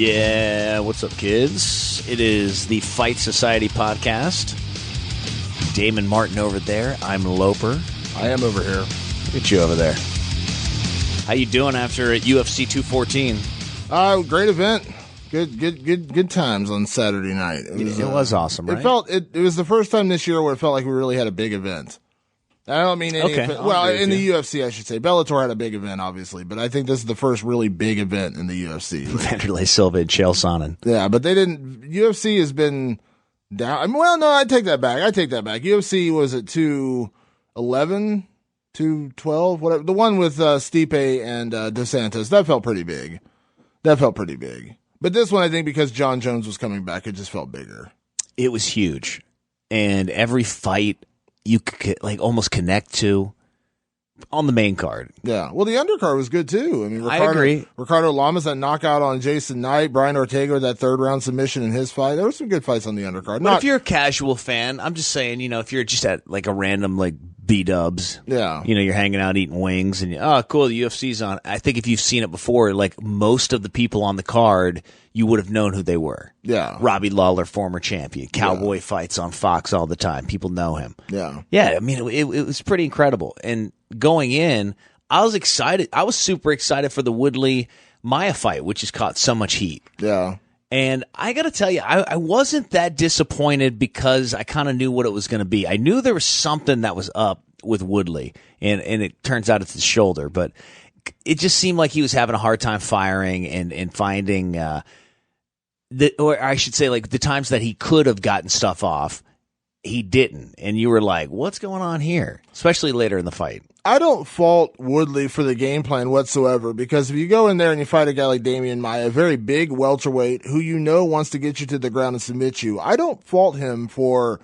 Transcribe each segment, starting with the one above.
Yeah, what's up, kids? It is the Fight Society podcast. Damon Martin over there. I'm Loper. I am over here. Look at you over there. How you doing after UFC 214? Great event. Good times on Saturday night. It was awesome, right? It was the first time this year where it felt like we really had a big event. I don't mean any in the UFC, I should say. Bellator had a big event, obviously, but I think this is the first really big event in the UFC. Vanderlei Silva and Chael Sonnen. Yeah, but they didn't. UFC has been down. Well, no, I take that back. UFC was at 211, 212, whatever. The one with Stipe and Dos Santos, that felt pretty big. But this one, I think, because Jon Jones was coming back, it just felt bigger. It was huge, and every fight you could almost connect to on the main card. Yeah. Well, the undercard was good too. I mean, I agree. Ricardo Lamas, that knockout on Jason Knight, Brian Ortega with that third round submission in his fight. There were some good fights on the undercard. But if you're a casual fan, I'm just saying, if you're just at a random B-dubs, yeah, you're hanging out eating wings and cool, the UFC's on. I think if you've seen it before, most of the people on the card, you would have known who they were. Yeah. Robbie Lawler, former champion. Cowboy fights on Fox all the time. People know him. Yeah. Yeah, I mean, it was pretty incredible. And going in, I was excited. I was super excited for the Woodley Maia fight, which has caught so much heat. Yeah. And I got to tell you, I wasn't that disappointed because I kind of knew what it was going to be. I knew there was something that was up with Woodley, and it turns out it's the shoulder. But it just seemed like he was having a hard time firing and finding or I should say, the times that he could have gotten stuff off, he didn't. And you were like, what's going on here? Especially later in the fight. I don't fault Woodley for the game plan whatsoever, because if you go in there and you fight a guy like Demian Maia, a very big welterweight who wants to get you to the ground and submit you, I don't fault him for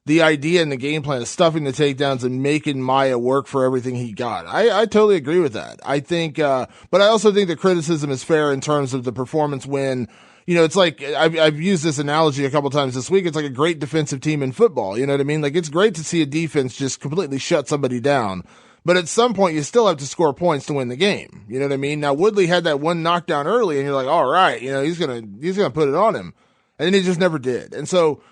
the idea and the game plan of stuffing the takedowns and making Maia work for everything he got. I totally agree with that. I think, but I also think the criticism is fair in terms of the performance when, it's like, I've used this analogy a couple times this week. It's like a great defensive team in football. You know what I mean? It's great to see a defense just completely shut somebody down. But at some point, you still have to score points to win the game. You know what I mean? Now, Woodley had that one knockdown early, and you're like, all right, he's gonna put it on him. And then he just never did. And so,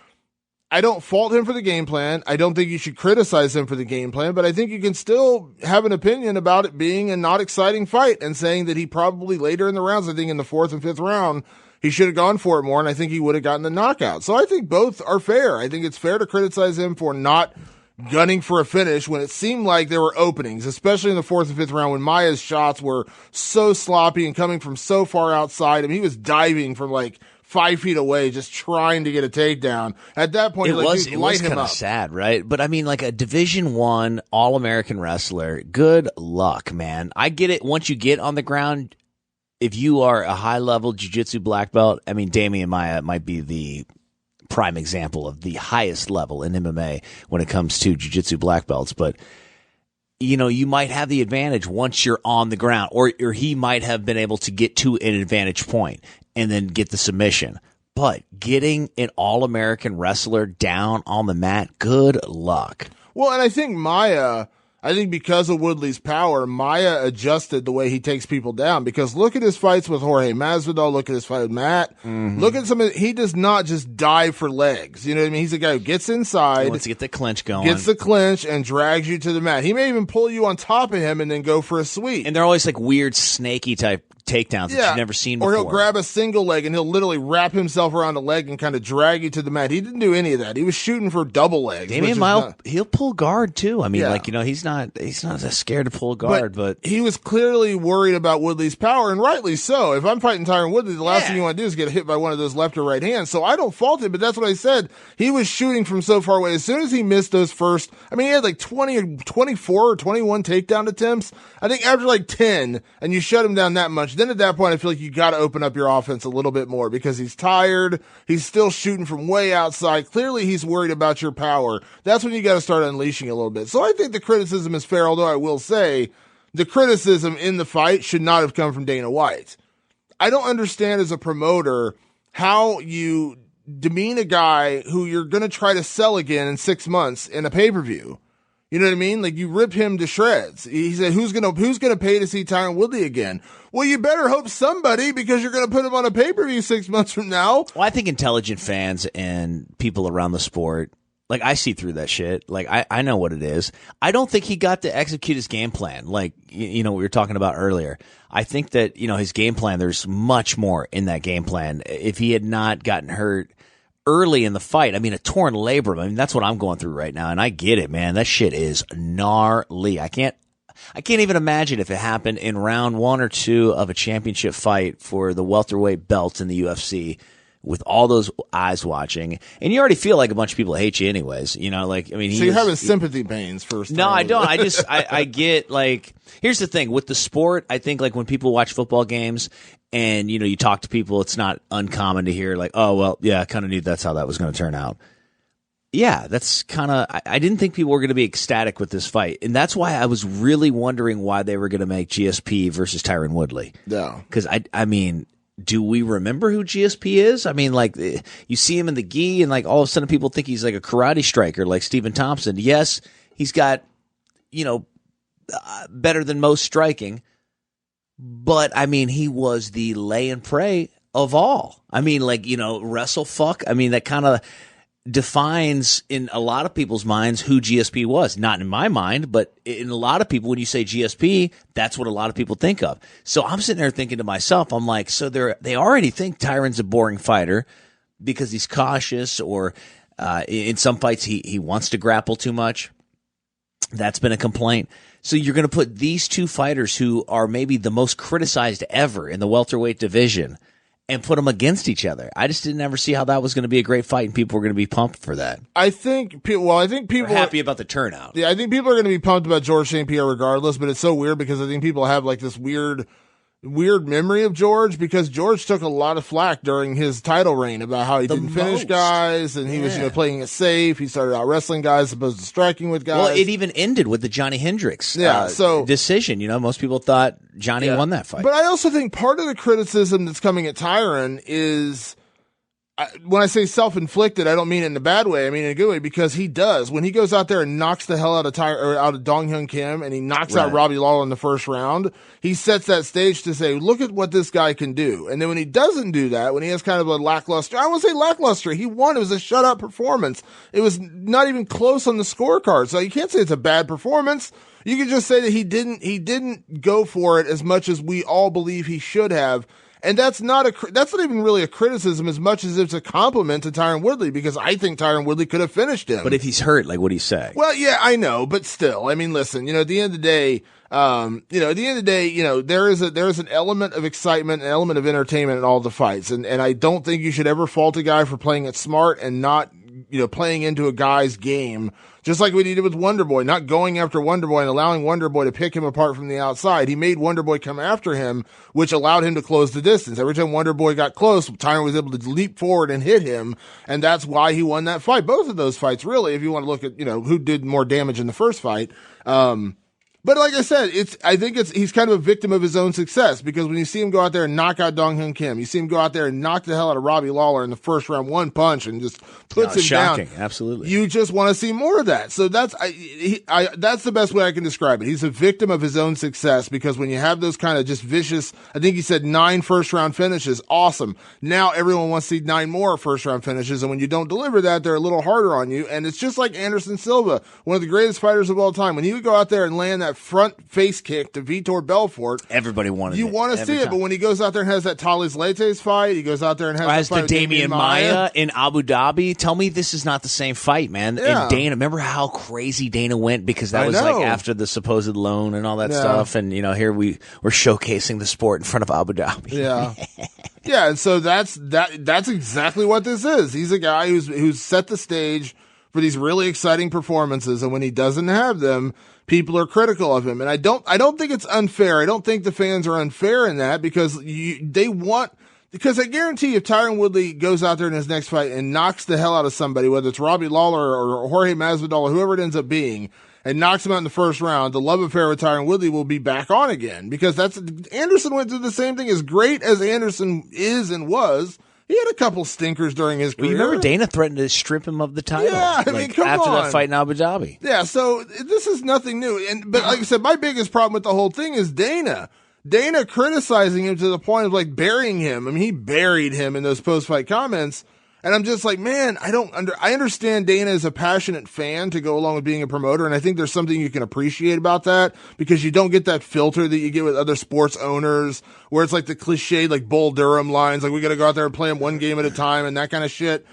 I don't fault him for the game plan. I don't think you should criticize him for the game plan, but I think you can still have an opinion about it being a not exciting fight and saying that he probably later in the rounds, I think in the fourth and fifth round, he should have gone for it more, and I think he would have gotten the knockout. So I think both are fair. I think it's fair to criticize him for not gunning for a finish when it seemed like there were openings, especially in the fourth and fifth round when Maia's shots were so sloppy and coming from so far outside. I mean, he was diving from 5 feet away, just trying to get a takedown. At that point, it was kind of sad, right? But I mean, a Division I All-American wrestler, good luck, man. I get it. Once you get on the ground, if you are a high-level jiu-jitsu black belt, I mean, Demian Maia might be the prime example of the highest level in MMA when it comes to jiu-jitsu black belts. But, you might have the advantage once you're on the ground, or he might have been able to get to an advantage point and then get the submission. But getting an All-American wrestler down on the mat, good luck. Well, and I think because of Woodley's power, Maia adjusted the way he takes people down, because look at his fights with Jorge Masvidal, look at his fight with Matt. Mm-hmm. Look at he does not just dive for legs. You know what I mean? He's a guy who gets inside. He wants to get the clinch going. Gets the clinch and drags you to the mat. He may even pull you on top of him and then go for a sweep. And they're always weird snaky type takedowns that you've never seen before. Or he'll grab a single leg and he'll literally wrap himself around a leg and kind of drag you to the mat. He didn't do any of that. He was shooting for double legs. Demian Maia, he'll pull guard too. I mean, he's not that scared to pull guard, but he was clearly worried about Woodley's power, and rightly so. If I'm fighting Tyron Woodley, the last thing you want to do is get hit by one of those left or right hands. So I don't fault him, but that's what I said. He was shooting from so far away. As soon as he missed those first, he had 20 or 24 or 21 takedown attempts. I think after 10, and you shut him down that much, then at that point I feel like you got to open up your offense a little bit more, because he's tired. He's still shooting from way outside. Clearly he's worried about your power. That's when you got to start unleashing a little bit. So I think the criticism is fair, although I will say the criticism in the fight should not have come from Dana White. I don't understand as a promoter how you demean a guy who you're going to try to sell again in 6 months in a pay-per-view. You know what I mean? Like, you rip him to shreds. He said, who's gonna pay to see Tyron Woodley again? Well, you better hope somebody, because you're gonna put him on a pay-per-view 6 months from now. Well, I think intelligent fans and people around the sport, like, I see through that shit. Like, I know what it is. I don't think he got to execute his game plan. Like, we were talking about earlier. I think that, his game plan, there's much more in that game plan. If he had not gotten hurt early in the fight, a torn labrum, that's what I'm going through right now. And I get it, man. That shit is gnarly. I can't even imagine if it happened in round 1 or 2 of a championship fight for the welterweight belts in the UFC, with all those eyes watching, and you already feel like a bunch of people hate you anyways. So you're having sympathy pains first. No, I don't. I get, like, here's the thing with the sport. I think, like, when people watch football games and, you talk to people, it's not uncommon to hear, like, oh, well, yeah, I kind of knew that's how that was going to turn out. Yeah, that's kind of, I didn't think people were going to be ecstatic with this fight. And that's why I was really wondering why they were going to make GSP versus Tyron Woodley. Yeah. Because do we remember who GSP is? Like, you see him in the gi, and, like, all of a sudden people think he's like a karate striker like Stephen Thompson. Yes, he's got, better than most striking, but he was the lay and pray of all. Wrestle fuck. That kind of defines in a lot of people's minds who GSP was. Not in my mind, but in a lot of people, when you say GSP, that's what a lot of people think of. So I'm sitting there thinking to myself, I'm like, so they already think Tyron's a boring fighter because he's cautious, or in some fights he wants to grapple too much. That's been a complaint. So you're going to put these two fighters who are maybe the most criticized ever in the welterweight division and put them against each other. I just didn't ever see how that was going to be a great fight, and people were going to be pumped for that. I think people are happy about the turnout. Yeah, I think people are going to be pumped about George St. Pierre regardless, but it's so weird because I think people have, like, this weird memory of George, because George took a lot of flack during his title reign about how he didn't finish guys, and he was playing it safe. He started out wrestling guys as opposed to striking with guys. Well, it even ended with the Johnny Hendricks decision. Most people thought Johnny won that fight. But I also think part of the criticism that's coming at Tyron is, when I say self-inflicted, I don't mean it in a bad way. I mean it in a good way, because he does. When he goes out there and knocks the hell out of Dong Hyun Kim, and he knocks out Robbie Lawler in the first round, he sets that stage to say, look at what this guy can do. And then when he doesn't do that, when he has kind of a lackluster, I won't say lackluster, he won. It was a shutout performance. It was not even close on the scorecard. So you can't say it's a bad performance. You can just say that he didn't go for it as much as we all believe he should have. And that's not even really a criticism as much as it's a compliment to Tyron Woodley, because I think Tyron Woodley could have finished him. But if he's hurt, like, what do you say? Well, yeah, I know, but still, listen, at the end of the day, there is an element of excitement, an element of entertainment in all the fights. And I don't think you should ever fault a guy for playing it smart and not, playing into a guy's game. Just like what he did with Wonderboy, not going after Wonderboy and allowing Wonderboy to pick him apart from the outside. He made Wonderboy come after him, which allowed him to close the distance. Every time Wonderboy got close, Tyron was able to leap forward and hit him, and that's why he won that fight. Both of those fights, really, if you want to look at, who did more damage in the first fight. But like I said, he's kind of a victim of his own success, because when you see him go out there and knock out Dong Hyun Kim, you see him go out there and knock the hell out of Robbie Lawler in the first round, one punch, and just puts him shocking. down. Absolutely. You just want to see more of that. So that's the best way I can describe it. He's a victim of his own success, because when you have those kind of just vicious, I think he said 9 first round finishes, awesome. Now everyone wants to see 9 more first round finishes, and when you don't deliver that, they're a little harder on you. And it's just like Anderson Silva, one of the greatest fighters of all time. When he would go out there and land that front face kick to Vitor Belfort, everybody wanted you want to see it, but when he goes out there and has that Thales Leites fight, he goes out there and has the Demian Maia in Abu Dhabi. Tell me this is not the same fight, man. Yeah. And Dana, remember how crazy Dana went, because that was like after the supposed loan and all that stuff, and here we're showcasing the sport in front of Abu Dhabi. Yeah. Yeah, and so that's exactly what this is. He's a guy who's set the stage for these really exciting performances, and when he doesn't have them, people are critical of him. And I don't think it's unfair. I don't think the fans are unfair in that, because because I guarantee if Tyron Woodley goes out there in his next fight and knocks the hell out of somebody, whether it's Robbie Lawler or Jorge Masvidal or whoever it ends up being, and knocks him out in the first round, the love affair with Tyron Woodley will be back on again, because Anderson went through the same thing. As great as Anderson is and was, He had a couple stinkers during his career. Well, you remember Dana threatened to strip him of the title? Yeah, I mean, come after on. that fight in Abu Dhabi. Yeah, so this is nothing new. But like I said, my biggest problem with the whole thing is Dana. Dana criticizing him to the point of like burying him. I mean, he buried him in those post-fight comments. And I'm just like, man, I understand Dana is a passionate fan to go along with being a promoter. And I think there's something you can appreciate about that because you don't get that filter that you get with other sports owners where it's like the cliche, like Bull Durham lines, like we got to go out there and play them one game at a time and that kind of shit.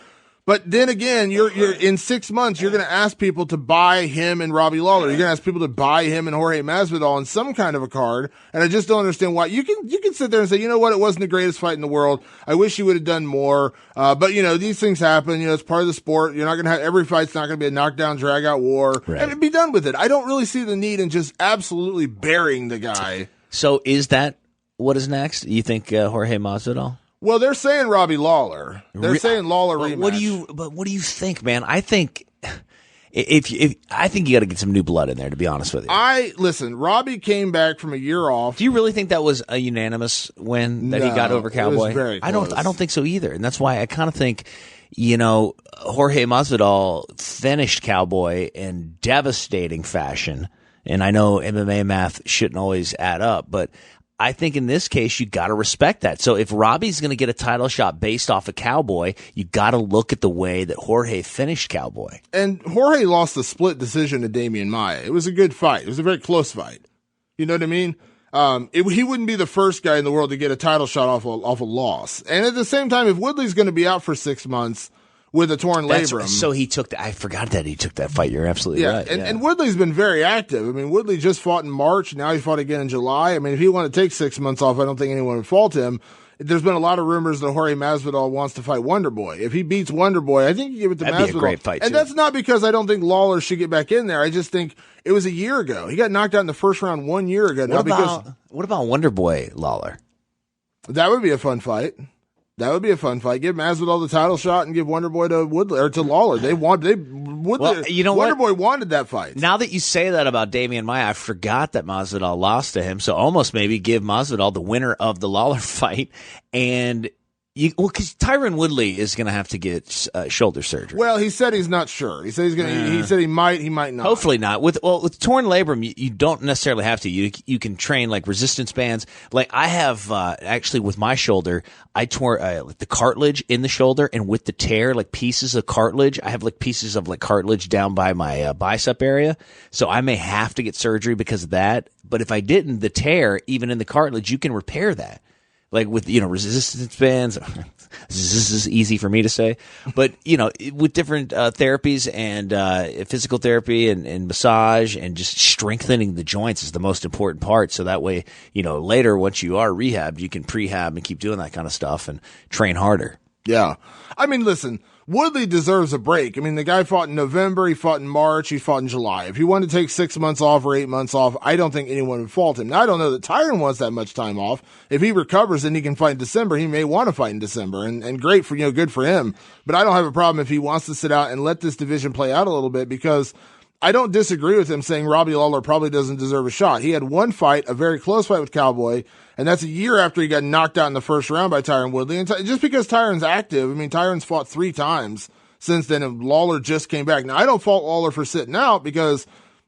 But then again, you're in 6 months, you're going to ask people to buy him and Robbie Lawler. You're going to ask people to buy him and Jorge Masvidal on some kind of a card. And I just don't understand why. You can sit there and say, you know what? It wasn't the greatest fight in the world. I wish you would have done more. But you know, these things happen. You know, it's part of the sport. You're not going to have every fight's not going to be a knockdown, drag out war. Right. And be done with it. I don't really see the need in just absolutely burying the guy. So is that what is next? You think Jorge Masvidal? Well, they're saying Robbie Lawler. They're saying Lawler rematch. What do you think, man? I think I think you got to get some new blood in there. To be honest with you, listen. Robbie came back from a year off. Do you really think that was a unanimous win that he got over Cowboy? It was very close. I don't think so either, and that's why I kind of think, you know, Jorge Masvidal finished Cowboy in devastating fashion, and I know MMA math shouldn't always add up, but I think in this case, you got to respect that. So if Robbie's going to get a title shot based off of Cowboy, you got to look at the way that Jorge finished Cowboy. And Jorge lost a split decision to Demian Maia. It was a good fight. It was a very close fight. You know what I mean? He wouldn't be the first guy in the world to get a title shot off a loss. And at the same time, if Woodley's going to be out for 6 months with a torn labrum. So he took I forgot that he took that fight. You're absolutely right. And Woodley's been very active. I mean, Woodley just fought in March. Now he fought again in July. I mean, if he wanted to take 6 months off, I don't think anyone would fault him. There's been a lot of rumors that Jorge Masvidal wants to fight Wonderboy. If he beats Wonderboy, I think you give it to Masvidal. That'd be a great fight, and that's not because I don't think Lawler should get back in there. I just think it was a year ago. He got knocked out in the first round 1 year ago. What about Wonderboy Lawler? That would be a fun fight. That would be a fun fight. Give Masvidal the title shot and give Wonderboy to Woodley or to Lawler. Wonderboy wanted that fight. Now that you say that about Demian Maia, I forgot that Masvidal lost to him. So almost maybe give Masvidal the winner of the Lawler fight, and because Tyron Woodley is going to have to get shoulder surgery. Well, he said he's not sure. He said he's going to. He said he might not. Hopefully not. With torn labrum, you don't necessarily have to. You can train like resistance bands. Like I have actually with my shoulder, I tore the cartilage in the shoulder, and with the tear, like pieces of cartilage. I have like pieces of like cartilage down by my bicep area, so I may have to get surgery because of that. But if I didn't, the tear even in the cartilage, you can repair that. Like with, resistance bands, this is easy for me to say, but, with different therapies and physical therapy and massage and just strengthening the joints is the most important part. So that way, later, once you are rehabbed, you can prehab and keep doing that kind of stuff and train harder. Yeah. I mean, listen, Woodley deserves a break. I mean, the guy fought in November, he fought in March, he fought in July. If he wanted to take 6 months off or 8 months off, I don't think anyone would fault him. Now, I don't know that Tyron wants that much time off. If he recovers and he can fight in December, he may want to fight in December, and great for, good for him. But I don't have a problem if he wants to sit out and let this division play out a little bit, because I don't disagree with him saying Robbie Lawler probably doesn't deserve a shot. He had one fight, a very close fight with Cowboy, and that's a year after he got knocked out in the first round by Tyron Woodley. And just because Tyron's active, I mean, Tyron's fought 3 times since then, and Lawler just came back. Now, I don't fault Lawler for sitting out, because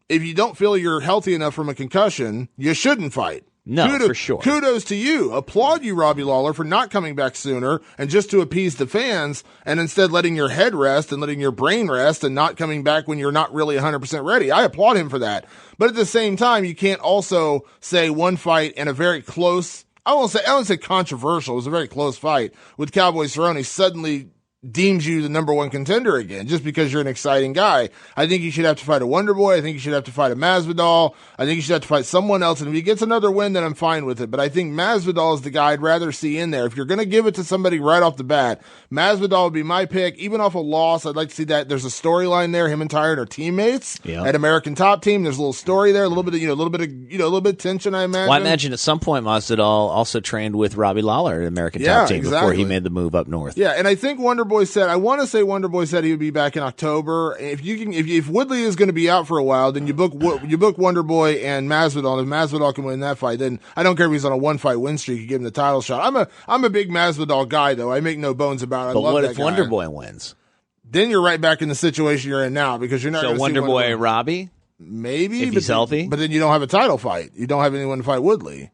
if you don't feel you're healthy enough from a concussion, you shouldn't fight. No, for sure. Kudos to you. Applaud you, Robbie Lawler, for not coming back sooner and just to appease the fans, and instead letting your head rest and letting your brain rest and not coming back when you're not really 100% ready. I applaud him for that. But at the same time, you can't also say one fight in a very close, I won't say controversial, it was a very close fight with Cowboy Cerrone suddenly deems you the number one contender again, just because you're an exciting guy. I think you should have to fight a Wonderboy. I think you should have to fight a Masvidal. I think you should have to fight someone else. And if he gets another win, then I'm fine with it. But I think Masvidal is the guy I'd rather see in there. If you're going to give it to somebody right off the bat, Masvidal would be my pick. Even off a loss, I'd like to see that. There's a storyline there. Him and Tyron are teammates at American Top Team. There's a little story there, a little bit of tension, I imagine. Well, I imagine at some point Masvidal also trained with Robbie Lawler at American Top Team before he made the move up north. Yeah, and I think Wonderboy Wonderboy said, I want to say Wonderboy said he would be back in October. If Woodley is going to be out for a while, then you book Wonderboy and Masvidal. If Masvidal can win that fight, then I don't care if he's on a 1-fight win streak. You give him the title shot. I'm a big Masvidal guy, though. I make no bones about it. But what if guy. Wonderboy wins? Then you're right back in the situation you're in now because you're not. So Wonderboy Robbie, maybe if he's healthy, but then you don't have a title fight. You don't have anyone to fight Woodley.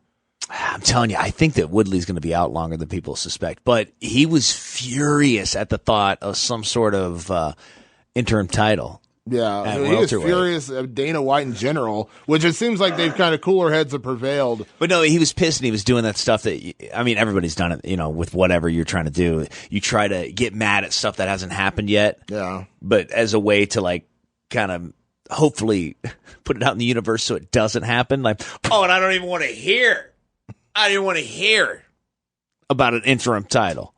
I'm telling you, I think that Woodley's going to be out longer than people suspect. But he was furious at the thought of some sort of interim title. Yeah, he was furious at Dana White in general, which it seems like they've kind of cooler heads have prevailed. But no, he was pissed and he was doing that stuff that, I mean, everybody's done it, with whatever you're trying to do. You try to get mad at stuff that hasn't happened yet. Yeah. But as a way to kind of hopefully put it out in the universe so it doesn't happen. And I don't even want to hear. I didn't want to hear about an interim title.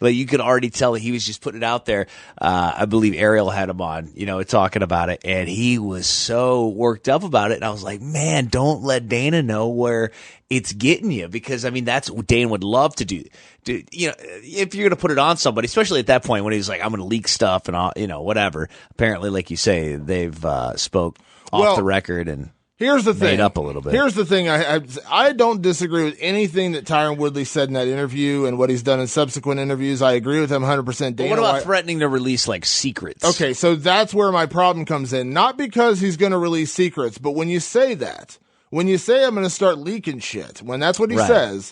You could already tell that he was just putting it out there. I believe Ariel had him on, talking about it, and he was so worked up about it. And I was like, man, don't let Dana know where it's getting you, because I mean that's what Dana would love to do. If you're gonna put it on somebody, especially at that point when he's like, I'm gonna leak stuff and all, whatever. Apparently, like you say, they've spoke off the record and. Here's the thing. Made up a little bit. Here's the thing. I don't disagree with anything that Tyron Woodley said in that interview and what he's done in subsequent interviews. I agree with him 100%. But what about threatening to release secrets? Okay, so that's where my problem comes in. Not because he's going to release secrets, but when you say that, when you say I'm going to start leaking shit, when that's what he says,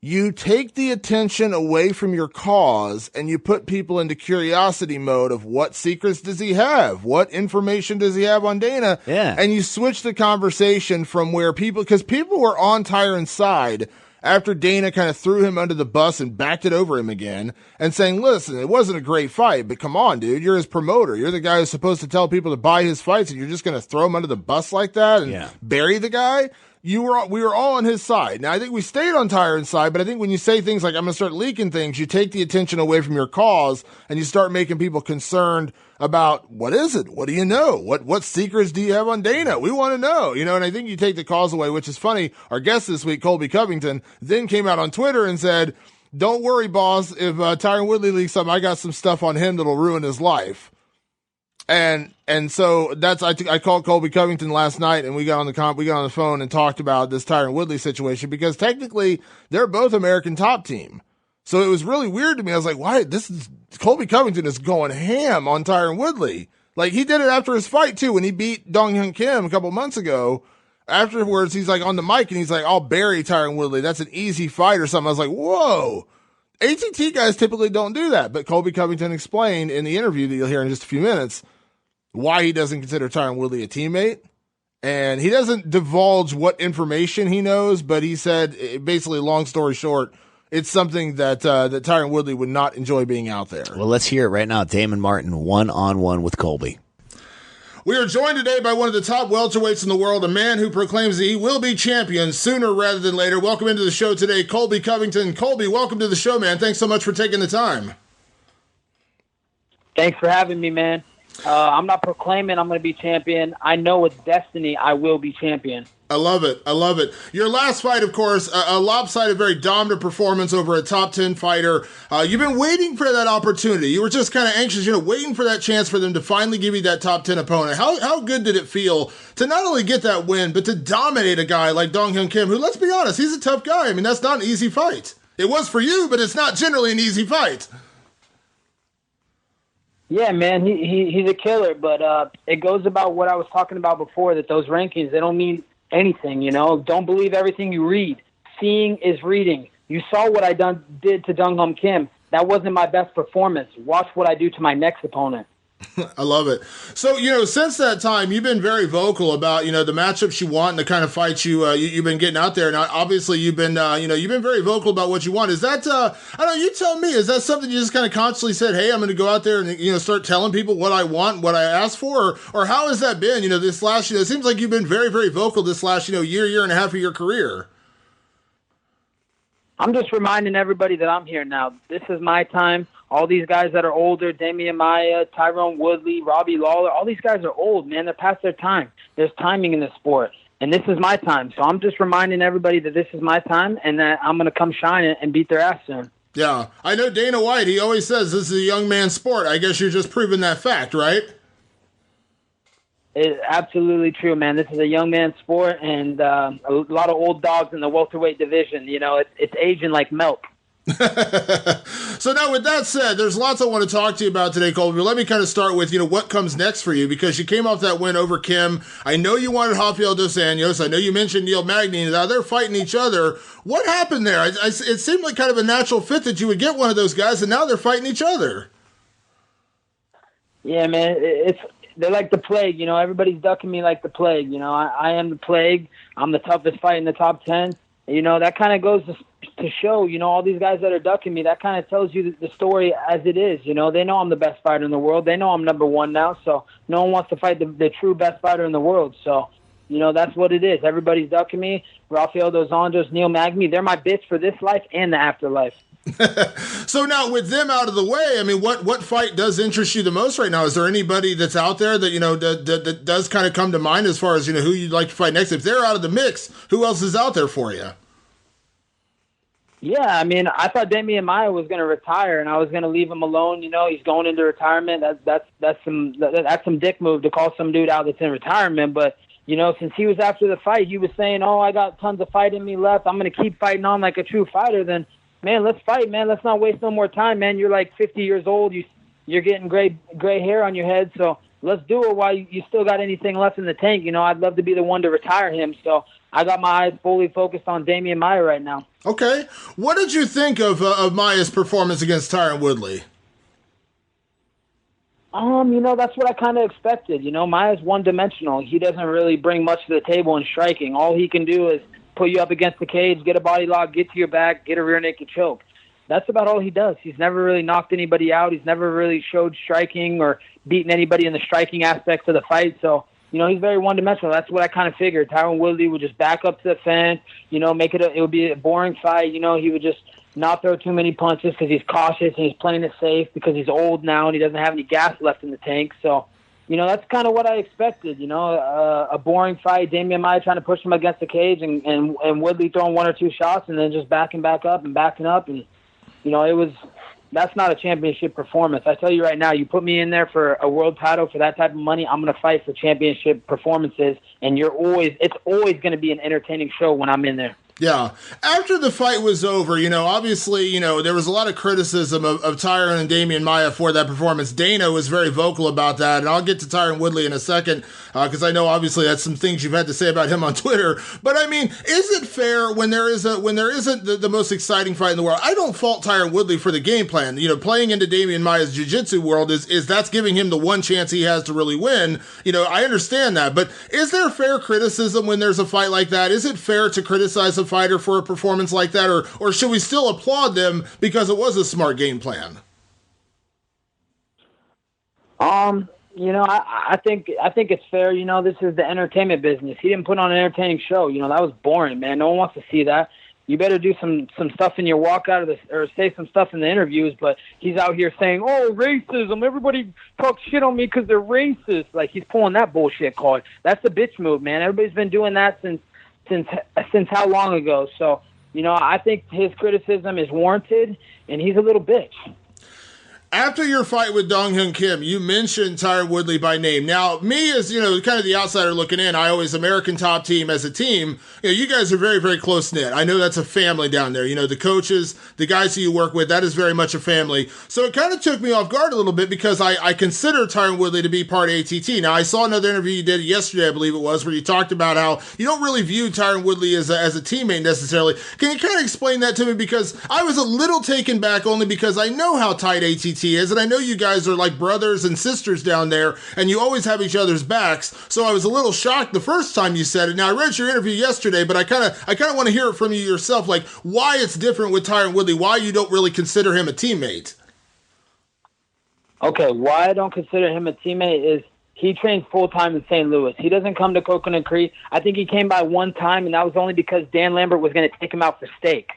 you take the attention away from your cause and you put people into curiosity mode of what secrets does he have? What information does he have on Dana? Yeah. And you switch the conversation from where because people were on Tyron's side after Dana kind of threw him under the bus and backed it over him again and saying, listen, it wasn't a great fight, but come on, dude, you're his promoter. You're the guy who's supposed to tell people to buy his fights and you're just going to throw him under the bus like that and bury the guy? We were all on his side. Now, I think we stayed on Tyron's side, but I think when you say things like, I'm going to start leaking things, you take the attention away from your cause and you start making people concerned about what is it? What do you know? What secrets do you have on Dana? We want to know, and I think you take the cause away, which is funny. Our guest this week, Colby Covington, then came out on Twitter and said, don't worry, boss. If Tyron Woodley leaks something, I got some stuff on him that'll ruin his life. And so I called Colby Covington last night and we got on the phone and talked about this Tyron Woodley situation because technically they're both American Top Team. So it was really weird to me. I was like, why Colby Covington is going ham on Tyron Woodley. He did it after his fight too when he beat Dong Hyun Kim a couple months ago. Afterwards, he's on the mic and he's like, I'll bury Tyron Woodley. That's an easy fight or something. I was like, whoa. ATT guys typically don't do that, but Colby Covington explained in the interview that you'll hear in just a few minutes why he doesn't consider Tyron Woodley a teammate. And he doesn't divulge what information he knows, but he said, basically, long story short, it's something that Tyron Woodley would not enjoy being out there. Well, let's hear it right now. Damon Martin, one-on-one with Colby. We are joined today by one of the top welterweights in the world, a man who proclaims that he will be champion sooner rather than later. Welcome into the show today, Colby Covington. Colby, welcome to the show, man. Thanks so much for taking the time. Thanks for having me, man. I'm not proclaiming I'm going to be champion. I know with destiny I will be champion. I love it. I love it. Your last fight, of course, a lopsided, very dominant performance over a top 10 fighter. You've been waiting for that opportunity. You were just kind of anxious, waiting for that chance for them to finally give you that top 10 opponent. How good did it feel to not only get that win, but to dominate a guy like Dong Hyun Kim, who, let's be honest, he's a tough guy. I mean, that's not an easy fight. It was for you, but it's not generally an easy fight. Yeah, man, he's a killer, but it goes about what I was talking about before, that those rankings, they don't mean anything, Don't believe everything you read. Seeing is reading. You saw what I did to Dong Hyun Kim. That wasn't my best performance. Watch what I do to my next opponent. I love it. So, since that time, you've been very vocal about, the matchups you want and the kind of fights you've been getting out there. And obviously you've been very vocal about what you want. Is that, I don't know, you tell me, is that something you just kind of consciously said, hey, I'm going to go out there and, start telling people what I want, what I ask for? Or how has that been, this last, it seems like you've been very, very vocal this last, year and a half of your career. I'm just reminding everybody that I'm here now. This is my time. All these guys that are older, Demian Maia, Tyron Woodley, Robbie Lawler, all these guys are old, man. They're past their time. There's timing in the sport. And this is my time. So I'm just reminding everybody that this is my time and that I'm going to come shine and beat their ass soon. Yeah, I know Dana White, he always says this is a young man's sport. I guess you're just proving that fact, right? It's absolutely true, man. This is a young man's sport, and a lot of old dogs in the welterweight division. You know, it's aging like milk. So now with that said, there's lots I want to talk to you about today, Colby. Let me kind of start with, what comes next for you, because you came off that win over Kim. I know you wanted Rafael dos Anjos. I know you mentioned Neil Magny. Now they're fighting each other. What happened there? It seemed like kind of a natural fit that you would get one of those guys, and now they're fighting each other. Yeah, man, they're like the plague. Everybody's ducking me like the plague. I am the plague. I'm the toughest fight in the top 10. That kind of goes to show, all these guys that are ducking me, that kind of tells you the story as it is. They know I'm the best fighter in the world. They know I'm number one now, so no one wants to fight the true best fighter in the world. So, that's what it is. Everybody's ducking me. Rafael dos Anjos, Neil Magny, they're my bitch for this life and the afterlife. So now with them out of the way, I mean, what fight does interest you the most right now? Is there anybody that's out there that, that does kind of come to mind as far as, who you'd like to fight next? If they're out of the mix, who else is out there for you? Yeah, I mean, I thought Demian Maia was going to retire, and I was going to leave him alone. He's going into retirement. That's some dick move to call some dude out that's in retirement. But since he was after the fight, he was saying, "Oh, I got tons of fight in me left. I'm going to keep fighting on like a true fighter." Then, man, let's fight, man. Let's not waste no more time, man. You're like 50 years old. You're getting gray hair on your head, so let's do it while you still got anything left in the tank. I'd love to be the one to retire him. So I got my eyes fully focused on Demian Maia right now. Okay. What did you think of Maia's performance against Tyron Woodley? That's what I kind of expected. Maia's one-dimensional. He doesn't really bring much to the table in striking. All he can do is put you up against the cage, get a body lock, get to your back, get a rear naked choke. That's about all he does. He's never really knocked anybody out. He's never really showed striking or beaten anybody in the striking aspects of the fight. So, he's very one-dimensional. That's what I kind of figured. Tyron Woodley would just back up to the fence, it would be a boring fight. He would just not throw too many punches because he's cautious and he's playing it safe because he's old now and he doesn't have any gas left in the tank. So, that's kind of what I expected. A boring fight, Demian Maia trying to push him against the cage and Woodley throwing one or two shots and then just backing back up and backing up. And, that's not a championship performance. I tell you right now, you put me in there for a world title for that type of money, I'm going to fight for championship performances, and it's always going to be an entertaining show when I'm in there. Yeah. After the fight was over, obviously, there was a lot of criticism of Tyron and Demian Maia for that performance. Dana was very vocal about that, and I'll get to Tyron Woodley in a second because I know obviously that's some things you've had to say about him on Twitter. But I mean, is it fair when there isn't the most exciting fight in the world? I don't fault Tyron Woodley for the game plan. Playing into Demian Maia's jiu-jitsu world is that's giving him the one chance he has to really win. I understand that, but is there fair criticism when there's a fight like that? Is it fair to criticize a fighter for a performance like that, or should we still applaud them because it was a smart game plan? I think it's fair. This is the entertainment business. He didn't put on an entertaining show. That was boring, man. No one wants to see that. You better do some stuff in your walkout or say some stuff in the interviews. But he's out here saying, "Oh, racism! Everybody talks shit on me because they're racist." Like he's pulling that bullshit card. That's the bitch move, man. Everybody's been doing that since how long ago? So, I think his criticism is warranted, and he's a little bitch. After your fight with Dong Hyun Kim, you mentioned Tyron Woodley by name. Now, me as, kind of the outsider looking in, I always American Top Team as a team, you guys are very, very close-knit. I know that's a family down there. The coaches, the guys who you work with, that is very much a family. So it kind of took me off guard a little bit because I consider Tyron Woodley to be part of ATT. Now, I saw another interview you did yesterday, I believe it was, where you talked about how you don't really view Tyron Woodley as a teammate necessarily. Can you kind of explain that to me? Because I was a little taken back only because I know how tight ATT is, and I know you guys are like brothers and sisters down there, and you always have each other's backs. So I was a little shocked the first time you said it. Now I read your interview yesterday, but I kind of want to hear it from you yourself, like why it's different with Tyron Woodley, why you don't really consider him a teammate. Okay, why I don't consider him a teammate is he trains full-time in St. Louis. He doesn't come to Coconut Creek. I think he came by one time, and that was only because Dan Lambert was going to take him out for steak.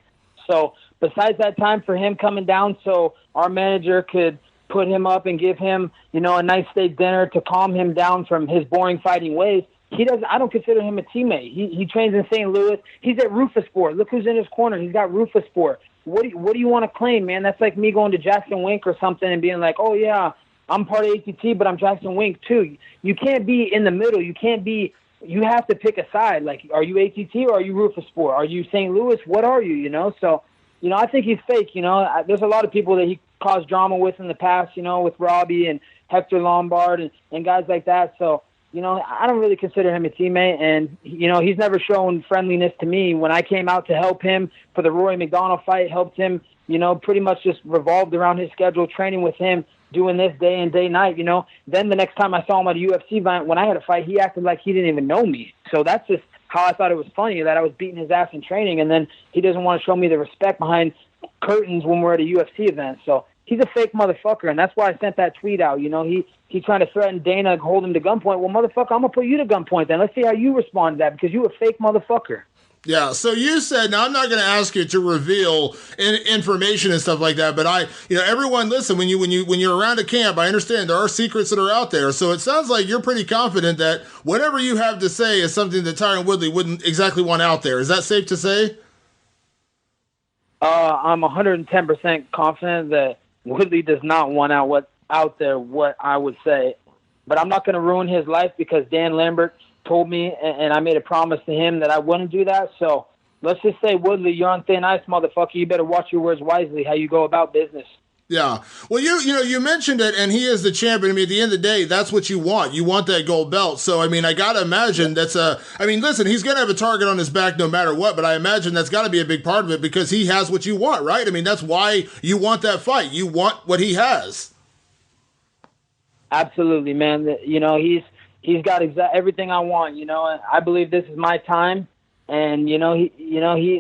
So besides that time for him coming down so our manager could put him up and give him, a nice steak dinner to calm him down from his boring fighting ways, I don't consider him a teammate. He trains in St. Louis. He's at Rufus Sport. Look who's in his corner. He's got Rufus Sport. what do you want to claim, man? That's like me going to Jackson Wink or something and being like, oh yeah, I'm part of ATT, but I'm Jackson Wink too. You can't be in the middle. You have to pick a side. Like, are you ATT or are you Rufus Sport? Are you St. Louis? What are you, you know? So, you know, I think he's fake, you know. There's a lot of people that he caused drama with in the past, you know, with Robbie and Hector Lombard and guys like that. So, you know, I don't really consider him a teammate. And, you know, he's never shown friendliness to me. When I came out to help him for the Rory McDonald fight, helped him, you know, pretty much just revolved around his schedule, training with him, doing this day and day night, you know. Then the next time I saw him at a UFC event, when I had a fight, he acted like he didn't even know me. So that's just how I thought it was funny, that I was beating his ass in training, and then he doesn't want to show me the respect behind curtains when we're at a UFC event. So he's a fake motherfucker, and that's why I sent that tweet out. You know, he trying to threaten Dana, hold him to gunpoint. Well, motherfucker, I'm going to put you to gunpoint then. Let's see how you respond to that, because you a fake motherfucker. Yeah, so you said, now I'm not going to ask you to reveal information and stuff like that, but everyone, listen, when you're around a camp, I understand there are secrets that are out there. So it sounds like you're pretty confident that whatever you have to say is something that Tyron Woodley wouldn't exactly want out there. Is that safe to say? I'm 110% confident that Woodley does not want out there what I would say, but I'm not going to ruin his life because Dan Lambert told me, and I made a promise to him that I wouldn't do that. So let's just say, Woodley, you're on thin ice, motherfucker. You better watch your words wisely, how you go about business. Yeah. Well, you mentioned it, and he is the champion. I mean, at the end of the day, that's what you want. You want that gold belt. So, I mean, I got to imagine listen, he's going to have a target on his back no matter what, but I imagine that's got to be a big part of it because he has what you want, right? I mean, that's why you want that fight. You want what he has. Absolutely, man. You know, he's got everything I want, you know, and I believe this is my time. And, he's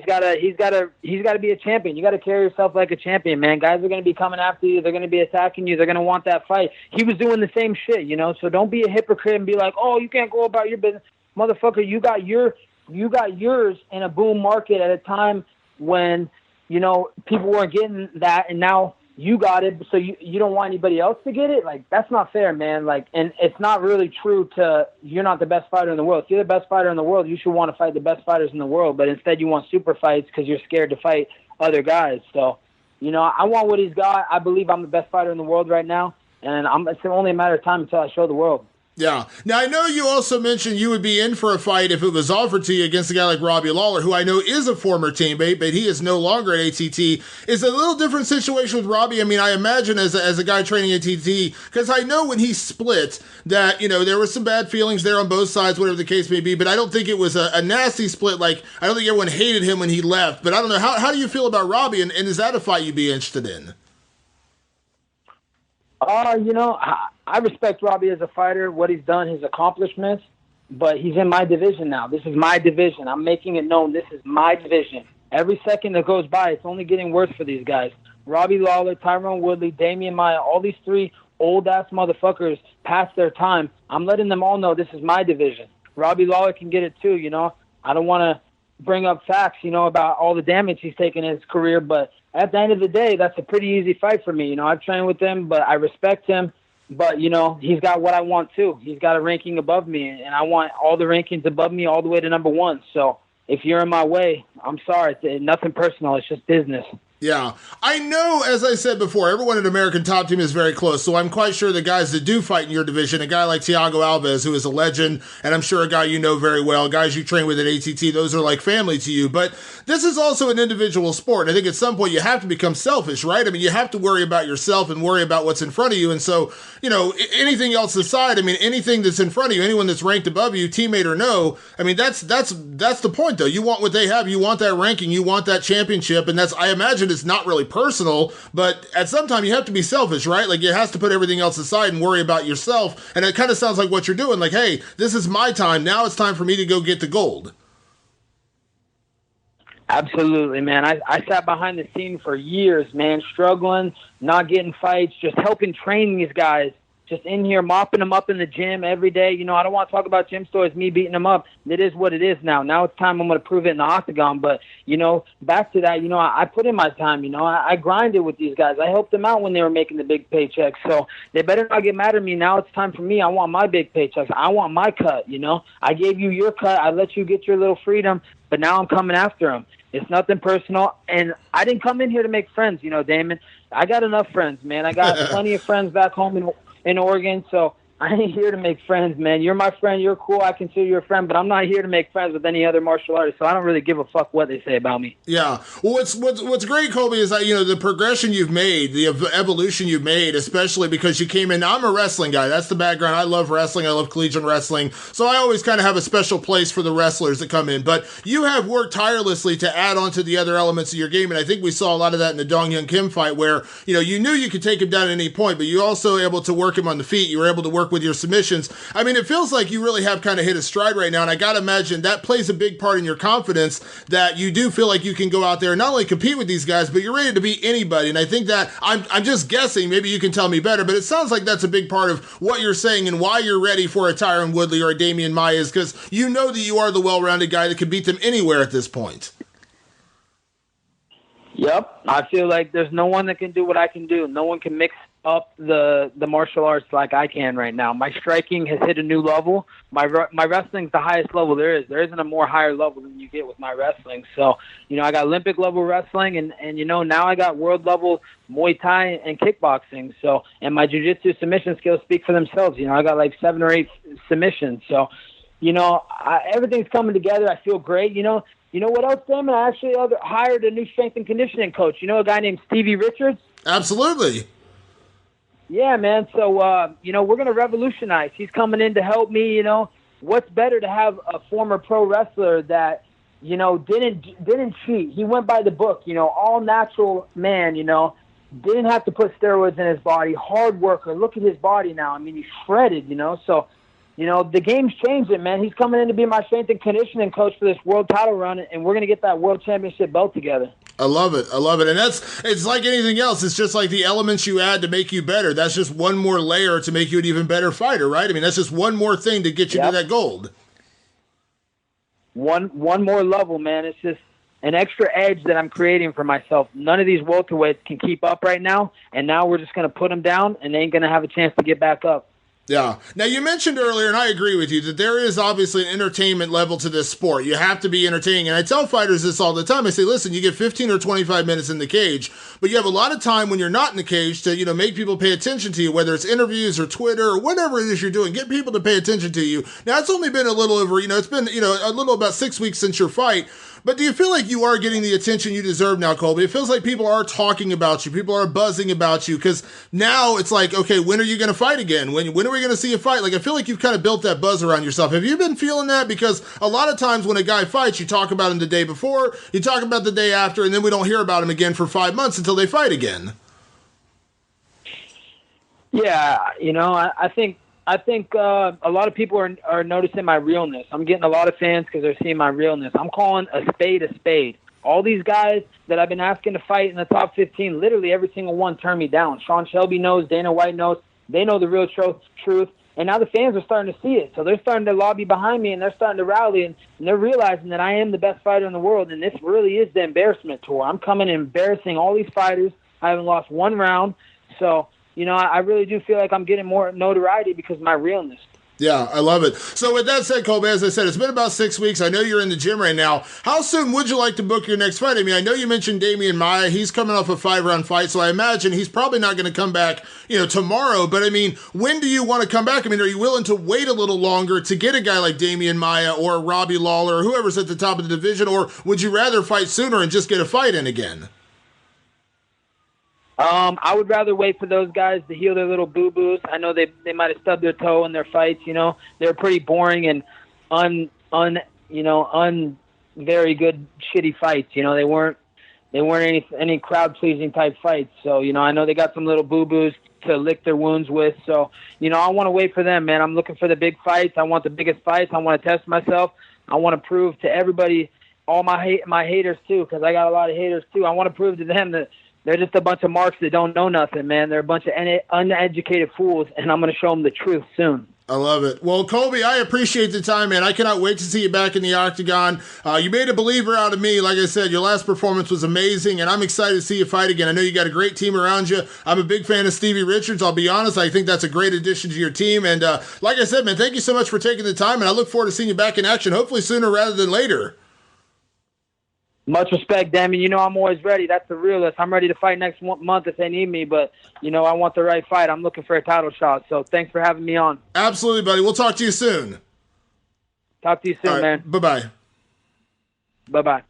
got to be a champion. You got to carry yourself like a champion, man. Guys are going to be coming after you. They're going to be attacking you. They're going to want that fight. He was doing the same shit, you know, so don't be a hypocrite and be like, oh, you can't go about your business. Motherfucker, you got yours in a boom market at a time when, you know, people weren't getting that. And now you got it, so you don't want anybody else to get it? Like, that's not fair, man. Like, and it's not really true to you're not the best fighter in the world. If you're the best fighter in the world, you should want to fight the best fighters in the world, but instead you want super fights because you're scared to fight other guys. So, you know, I want what he's got. I believe I'm the best fighter in the world right now, and it's only a matter of time until I show the world. Yeah. Now, I know you also mentioned you would be in for a fight if it was offered to you against a guy like Robbie Lawler, who I know is a former teammate, but he is no longer at ATT. Is it a little different situation with Robbie? I mean, I imagine as a guy training at ATT, because I know when he split that, you know, there were some bad feelings there on both sides, whatever the case may be, but I don't think it was a nasty split. Like, I don't think everyone hated him when he left, but I don't know. How do you feel about Robbie, and is that a fight you'd be interested in? You know, I respect Robbie as a fighter, what he's done, his accomplishments, but he's in my division now. This is my division. I'm making it known this is my division. Every second that goes by, it's only getting worse for these guys. Robbie Lawler, Tyron Woodley, Demian Maia, all these three old-ass motherfuckers past their time. I'm letting them all know this is my division. Robbie Lawler can get it too, you know. I don't want to bring up facts, you know, about all the damage he's taken in his career, but at the end of the day, that's a pretty easy fight for me. You know, I've trained with him, but I respect him. But, you know, he's got what I want too. He's got a ranking above me, and I want all the rankings above me all the way to number one. So if you're in my way, I'm sorry. It's nothing personal. It's just business. Yeah. I know, as I said before, everyone at American Top Team is very close, so I'm quite sure the guys that do fight in your division, a guy like Thiago Alves, who is a legend, and I'm sure a guy you know very well, guys you train with at ATT, those are like family to you. But this is also an individual sport, and I think at some point you have to become selfish, right? I mean, you have to worry about yourself and worry about what's in front of you, and so, you know, anything else aside, I mean, anything that's in front of you, anyone that's ranked above you, teammate or no, I mean, that's the point, though. You want what they have, you want that ranking, you want that championship, and that's, I imagine, it's not really personal, but at some time you have to be selfish, right? Like, you have to put everything else aside and worry about yourself, and it kind of sounds like what you're doing, like, hey, this is my time, now it's time for me to go get the gold. Absolutely, man. I sat behind the scene for years, man, struggling, not getting fights, just helping train these guys, just in here mopping them up in the gym every day. You know, I don't want to talk about gym stories, me beating them up. It is what it is now. Now it's time I'm going to prove it in the octagon. But, you know, back to that, you know, I put in my time. You know, I grinded with these guys. I helped them out when they were making the big paychecks. So they better not get mad at me. Now it's time for me. I want my big paychecks. I want my cut, you know. I gave you your cut. I let you get your little freedom. But now I'm coming after them. It's nothing personal. And I didn't come in here to make friends, you know, Damon. I got enough friends, man. I got plenty of friends back home in Oregon, so I ain't here to make friends, man. You're my friend. You're cool. I consider you a friend, but I'm not here to make friends with any other martial artist, so I don't really give a fuck what they say about me. Yeah. Well, what's great, Colby, is that, you know, the progression you've made, the evolution you've made, especially because you came in. Now, I'm a wrestling guy. That's the background. I love wrestling. I love collegiate wrestling. So I always kind of have a special place for the wrestlers that come in. But you have worked tirelessly to add on to the other elements of your game, and I think we saw a lot of that in the Dong Hyun Kim fight where, you know, you knew you could take him down at any point, but you also were able to work him on the feet. You were able to work with your submissions. I mean, it feels like you really have kind of hit a stride right now, and I got to imagine that plays a big part in your confidence that you do feel like you can go out there and not only compete with these guys, but you're ready to beat anybody. And I think that I'm just guessing, maybe you can tell me better, but it sounds like that's a big part of what you're saying and why you're ready for a Tyron Woodley or a Demian Maia is because you know that you are the well-rounded guy that can beat them anywhere at this point. Yep. I feel like there's no one that can do what I can do. No one can mix up the martial arts like I can right now. My striking has hit a new level. My wrestling's the highest level there is. There isn't a more higher level than you get with my wrestling. So, you know, I got Olympic level wrestling and you know, now I got world level Muay Thai and kickboxing. So, and my jiu-jitsu submission skills speak for themselves. You know, I got like 7 or 8 submissions. So, you know, everything's coming together. I feel great. You know what else, Damon? I actually hired a new strength and conditioning coach. You know a guy named Stevie Richards? Absolutely. Yeah, man. So, you know, we're going to revolutionize. He's coming in to help me, you know. What's better to have a former pro wrestler that, you know, didn't cheat. He went by the book, you know, all natural man, you know, didn't have to put steroids in his body, hard worker. Look at his body now. I mean, he's shredded, you know. So, you know, the game's changing, man. He's coming in to be my strength and conditioning coach for this world title run, and we're going to get that world championship belt together. I love it. And it's like anything else. It's just like the elements you add to make you better. That's just one more layer to make you an even better fighter, right? I mean, that's just one more thing to get you to that gold. One more level, man. It's just an extra edge that I'm creating for myself. None of these welterweights can keep up right now, and now we're just going to put them down, and they ain't going to have a chance to get back up. Yeah. Now, you mentioned earlier, and I agree with you, that there is obviously an entertainment level to this sport. You have to be entertaining. And I tell fighters this all the time. I say, listen, you get 15 or 25 minutes in the cage, but you have a lot of time when you're not in the cage to, you know, make people pay attention to you, whether it's interviews or Twitter or whatever it is you're doing. Get people to pay attention to you. Now, it's only been a little over, you know, it's been, you know, a little about 6 weeks since your fight. But do you feel like you are getting the attention you deserve now, Colby? It feels like people are talking about you. People are buzzing about you because now it's like, okay, when are you going to fight again? When are we going to see a fight? Like, I feel like you've kind of built that buzz around yourself. Have you been feeling that? Because a lot of times when a guy fights, you talk about him the day before, you talk about the day after, and then we don't hear about him again for 5 months until they fight again. Yeah, you know, I think a lot of people are noticing my realness. I'm getting a lot of fans because they're seeing my realness. I'm calling a spade a spade. All these guys that I've been asking to fight in the top 15, literally every single one turned me down. Sean Shelby knows, Dana White knows. They know the real truth. And now the fans are starting to see it. So they're starting to lobby behind me, and they're starting to rally, and they're realizing that I am the best fighter in the world, and this really is the embarrassment tour. I'm coming and embarrassing all these fighters. I haven't lost one round. So, you know, I really do feel like I'm getting more notoriety because of my realness. Yeah, I love it. So with that said, Colby, as I said, it's been about 6 weeks. I know you're in the gym right now. How soon would you like to book your next fight? I mean, I know you mentioned Demian Maia. He's coming off a 5-round fight, so I imagine he's probably not going to come back, you know, tomorrow. But, I mean, when do you want to come back? I mean, are you willing to wait a little longer to get a guy like Demian Maia or Robbie Lawler or whoever's at the top of the division, or would you rather fight sooner and just get a fight in again? I would rather wait for those guys to heal their little boo-boos. I know they might have stubbed their toe in their fights, you know. They're pretty boring and very good, shitty fights. You know, they weren't any crowd-pleasing type fights. So, you know, I know they got some little boo-boos to lick their wounds with. So, you know, I want to wait for them, man. I'm looking for the big fights. I want the biggest fights. I want to test myself. I want to prove to everybody, all my haters too, because I got a lot of haters too. I want to prove to them that They're just a bunch of marks that don't know nothing, man. They're a bunch of uneducated fools, and I'm going to show them the truth soon. I love it. Well, Colby, I appreciate the time, man. I cannot wait to see you back in the octagon. You made a believer out of me. Like I said, your last performance was amazing, and I'm excited to see you fight again. I know you got a great team around you. I'm a big fan of Stevie Richards. I'll be honest. I think that's a great addition to your team. And like I said, man, thank you so much for taking the time, and I look forward to seeing you back in action, hopefully sooner rather than later. Much respect, Demian. You know I'm always ready. That's the realist. I'm ready to fight next month if they need me, but, you know, I want the right fight. I'm looking for a title shot, so thanks for having me on. Absolutely, buddy. We'll talk to you soon. Talk to you soon, man. Bye-bye. Bye-bye.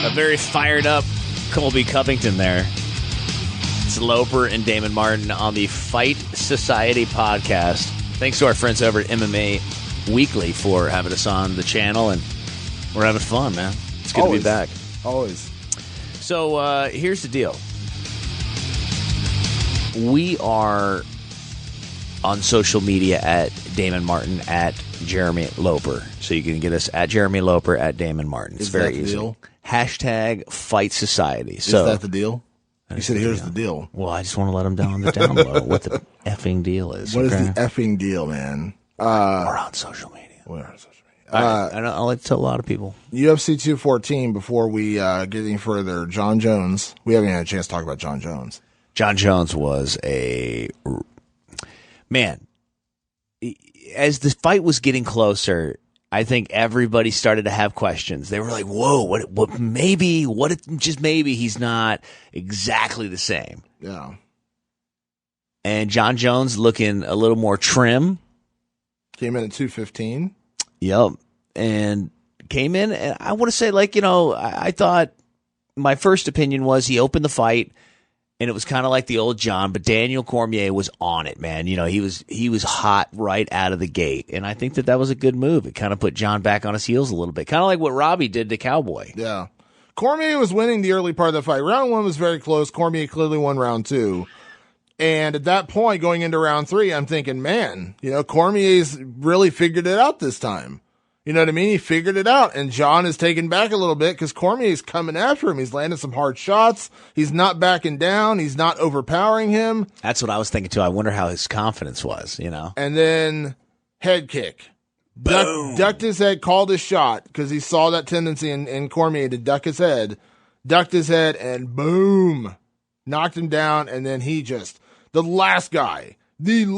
A very fired up Colby Covington there. It's Loper and Damon Martin on the Fight Society podcast. Thanks to our friends over at MMA Weekly for having us on the channel, and we're having fun, man. It's good to be back. Always. So here's the deal. We are on social media at Damon Martin, at Jeremy Loper. So you can get us at Jeremy Loper, at Damon Martin. It's very easy. Deal? Hashtag Fight Society. So, is that the deal? You said, here's the deal. Well, I just want to let them down on the down low what the effing deal is. What is the effing deal, man? We're on social media. We're on social media. I like to tell a lot of people. UFC 214, before we get any further, Jon Jones. We haven't had a chance to talk about Jon Jones. Jon Jones was man. As the fight was getting closer, I think everybody started to have questions. They were like, whoa, what just maybe he's not exactly the same. Yeah. And Jon Jones looking a little more trim. Came in at 215. Yep. And came in, and I want to say, like, you know, I thought my first opinion was he opened the fight, and it was kind of like the old John, but Daniel Cormier was on it, man. You know, he was hot right out of the gate, and I think that was a good move. It kind of put John back on his heels a little bit, kind of like what Robbie did to Cowboy. Yeah. Cormier was winning the early part of the fight. Round 1 was very close. Cormier clearly won round 2. And at that point, going into round 3, I'm thinking, man, you know, Cormier's really figured it out this time. You know what I mean? He figured it out. And John is taken back a little bit because Cormier's coming after him. He's landing some hard shots. He's not backing down. He's not overpowering him. That's what I was thinking, too. I wonder how his confidence was, you know? And then head kick. Ducked his head, called his shot because he saw that tendency in Cormier to duck his head. Ducked his head, and boom, knocked him down. And then he just... The last guy you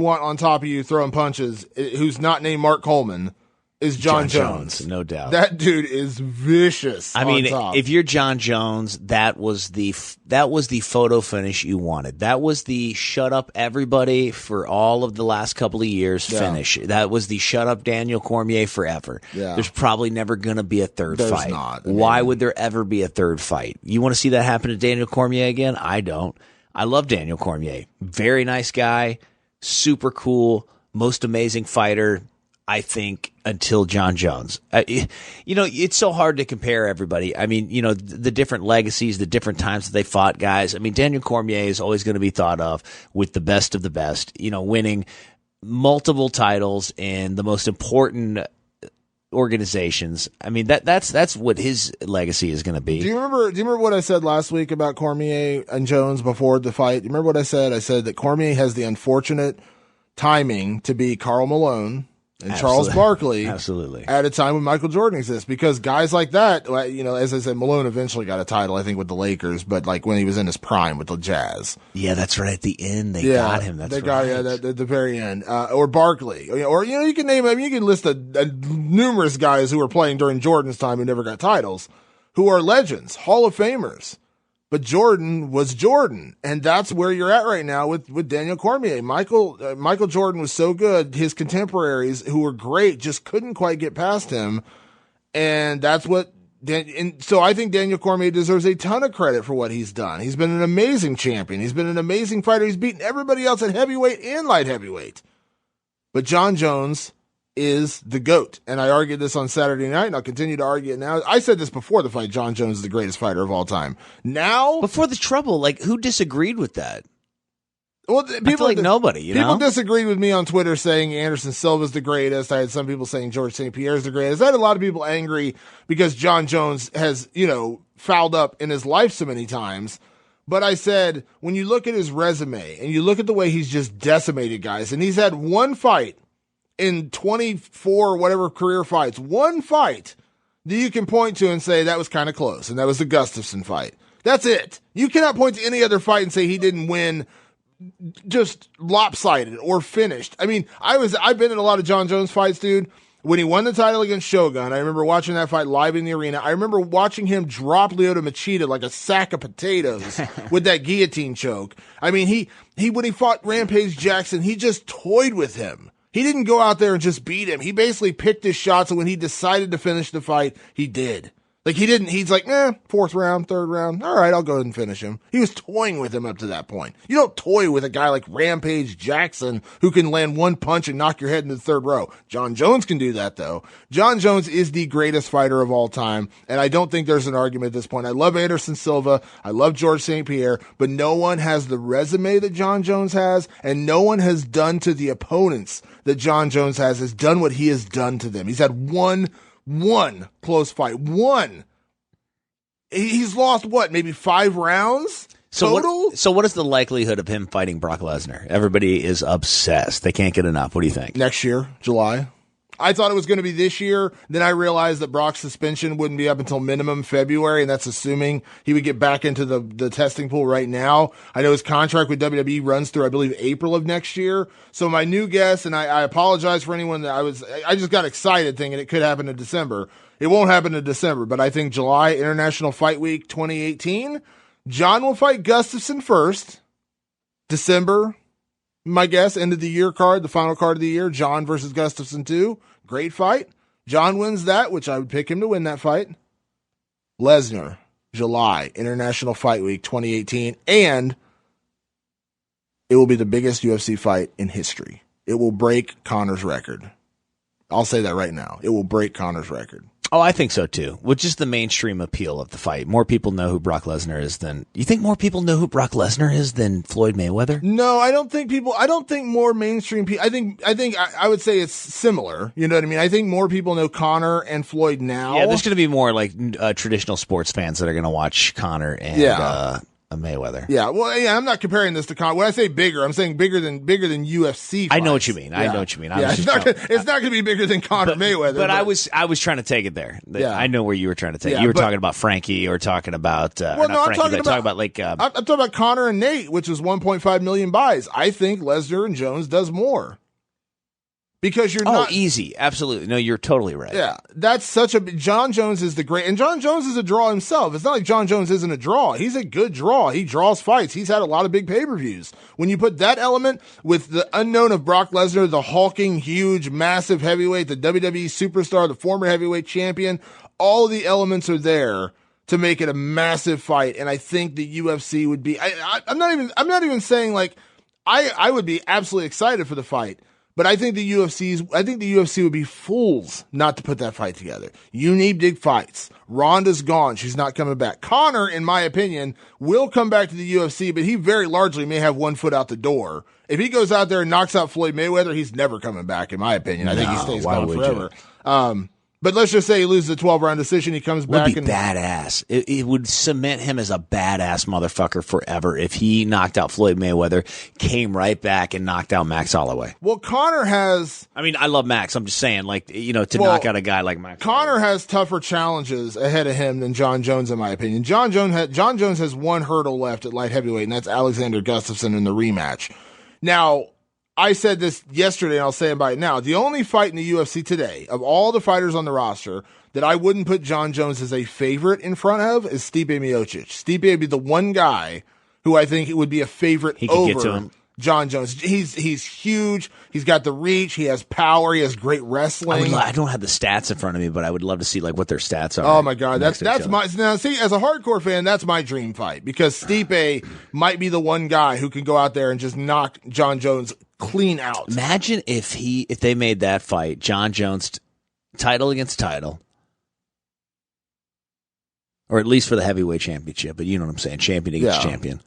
want on top of you throwing punches, who's not named Mark Coleman, is Jon Jones. No doubt. That dude is vicious. I mean, if you're Jon Jones, that was the photo finish you wanted. That was the shut up everybody for all of the last couple of years finish. That was the shut up Daniel Cormier forever. Yeah. There's probably never going to be a third There's fight. Not. Why would there ever be a third fight? You want to see that happen to Daniel Cormier again? I don't. I love Daniel Cormier. Very nice guy, super cool, most amazing fighter, I think, until Jon Jones. You know, it's so hard to compare everybody. I mean, you know, the different legacies, the different times that they fought guys. I mean, Daniel Cormier is always going to be thought of with the best of the best, you know, winning multiple titles in the most important organizations. I mean, that's what his legacy is going to be. Do you remember what I said last week about Cormier and Jones before the fight? Do you remember what I said? I said that Cormier has the unfortunate timing to be Karl Malone and Charles Barkley at a time when Michael Jordan exists, because guys like that, you know, as I said, Malone eventually got a title, I think, with the Lakers, but like when he was in his prime with the Jazz. Yeah, that's right. At the end, they got him. At the very end. Or Barkley. Or, you know, you can name, I mean, you can list numerous guys who were playing during Jordan's time who never got titles, who are legends, Hall of Famers. But Jordan was Jordan, and that's where you're at right now with Daniel Cormier. Michael Jordan was so good, his contemporaries who were great just couldn't quite get past him, and that's what. And so I think Daniel Cormier deserves a ton of credit for what he's done. He's been an amazing champion. He's been an amazing fighter. He's beaten everybody else at heavyweight and light heavyweight. But Jon Jones is the GOAT. And I argued this on Saturday night, and I'll continue to argue it now. I said this before the fight, Jon Jones is the greatest fighter of all time. Now, before the trouble, like, who disagreed with that? Well, I feel like nobody, people disagreed with me on Twitter saying Anderson Silva's the greatest. I had some people saying George St. Pierre's the greatest. I had a lot of people angry because Jon Jones has, fouled up in his life so many times. But I said, when you look at his resume and you look at the way he's just decimated guys, and he's had one fight in 24 whatever career fights, one fight that you can point to and say that was kind of close, and that was the Gustafsson fight. That's it. You cannot point to any other fight and say he didn't win just lopsided or finished. I mean, I've been in a lot of Jon Jones fights, dude. When he won the title against Shogun, I remember watching that fight live in the arena. I remember watching him drop Lyoto Machida like a sack of potatoes with that guillotine choke. I mean, he when he fought Rampage Jackson, he just toyed with him. He didn't go out there and just beat him. He basically picked his shots, and when he decided to finish the fight, he did. Like, he's like, fourth round, third round. All right, I'll go ahead and finish him. He was toying with him up to that point. You don't toy with a guy like Rampage Jackson who can land one punch and knock your head into the third row. Jon Jones can do that, though. Jon Jones is the greatest fighter of all time, and I don't think there's an argument at this point. I love Anderson Silva. I love George St. Pierre, but no one has the resume that Jon Jones has, and no one has done to the opponents that Jon Jones has done what he has done to them. He's had one close fight. One. He's lost maybe 5 rounds total? So what is the likelihood of him fighting Brock Lesnar? Everybody is obsessed. They can't get enough. What do you think? Next year, July. I thought it was going to be this year. Then I realized that Brock's suspension wouldn't be up until minimum February, and that's assuming he would get back into the testing pool right now. I know his contract with WWE runs through, I believe, April of next year. So my new guess, and I apologize for anyone that I just got excited thinking it could happen in December. It won't happen in December, but I think July, International Fight Week 2018, Jon will fight Gustafsson first. December, my guess, end of the year card, the final card of the year, Jon versus Gustafsson 2. Great fight. Jon wins that, which I would pick him to win that fight. Lesnar, July, International Fight Week 2018. And it will be the biggest UFC fight in history. It will break Conor's record. I'll say that right now. It will break Conor's record. Oh, I think so too. With just the mainstream appeal of the fight, more people know who Brock Lesnar is than you think. More people know who Brock Lesnar is than Floyd Mayweather. No, I don't think people. I don't think more mainstream people. I would say it's similar. You know what I mean? I think more people know Conor and Floyd now. Yeah, there's going to be more like traditional sports fans that are going to watch Conor and Mayweather. Yeah, well, I'm not comparing this to Conor. When I say bigger, I'm saying bigger than UFC fights. I know what you mean. I know what you mean. It's not going to be bigger than Conor Mayweather. But I was trying to take it there. I know where you were trying to take it. You were talking about Frankie or talking about I'm talking about Conor and Nate, which is 1.5 million buys. I think Lesnar and Jones does more. Because you're not easy. Absolutely. No, you're totally right. Yeah. That's such a Jon Jones is the great, and Jon Jones is a draw himself. It's not like Jon Jones isn't a draw. He's a good draw. He draws fights. He's had a lot of big pay-per-views. When you put that element with the unknown of Brock Lesnar, the hulking, huge, massive heavyweight, the WWE superstar, the former heavyweight champion, all the elements are there to make it a massive fight. And I think the UFC would be, I'm not even saying like, I would be absolutely excited for the fight. But I think the UFC would be fools not to put that fight together. You need big fights. Ronda's gone. She's not coming back. Conor, in my opinion, will come back to the UFC, but he very largely may have one foot out the door. If he goes out there and knocks out Floyd Mayweather, he's never coming back, in my opinion. I think he stays gone forever. But let's just say he loses a 12-round decision. He comes back. Would be badass. It would cement him as a badass motherfucker forever if he knocked out Floyd Mayweather, came right back and knocked out Max Holloway. Well, Conor has. I mean, I love Max. I'm just saying, knock out a guy like Max. Conor has tougher challenges ahead of him than Jon Jones, in my opinion. Jon Jones has one hurdle left at light heavyweight, and that's Alexander Gustafsson in the rematch. Now, I said this yesterday, and I'll say it right now. The only fight in the UFC today, of all the fighters on the roster, that I wouldn't put Jon Jones as a favorite in front of is Stipe Miocic. Stipe would be the one guy who I think it would be a favorite over Jon Jones. He's huge. He's got the reach. He has power. He has great wrestling. I don't have the stats in front of me, but I would love to see what their stats are. Oh my God, that's my now. See, as a hardcore fan, that's my dream fight because Stipe might be the one guy who can go out there and just knock Jon Jones clean out. Imagine if they made that fight, Jon Jones, title against title, or at least for the heavyweight championship. But you know what I'm saying, champion against champion.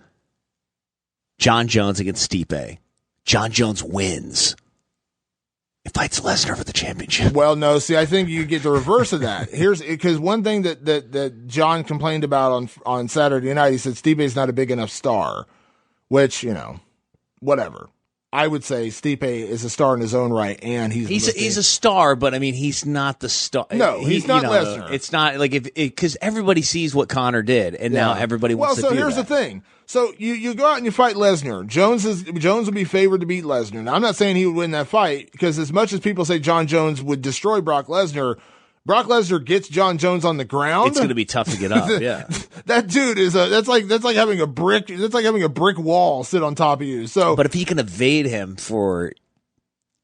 Jon Jones against Stipe. Jon Jones wins. It fights Lesnar for the championship. Well, no, see, I think you get the reverse of that. Here's because one thing that John complained about on Saturday night, he said Stipe's not a big enough star, which, whatever. I would say Stipe is a star in his own right, and he's a star, but I mean, he's not the star. No, he's not Lesnar. It's not like because everybody sees what Connor did, and now everybody wants to do that. Well, so here's the thing. So you go out and you fight Lesnar. Jones would be favored to beat Lesnar. Now, I'm not saying he would win that fight because as much as people say Jon Jones would destroy Brock Lesnar gets Jon Jones on the ground. It's going to be tough to get up. Yeah, that dude is that's like having a brick. That's like having a brick wall sit on top of you. So, but if he can evade him for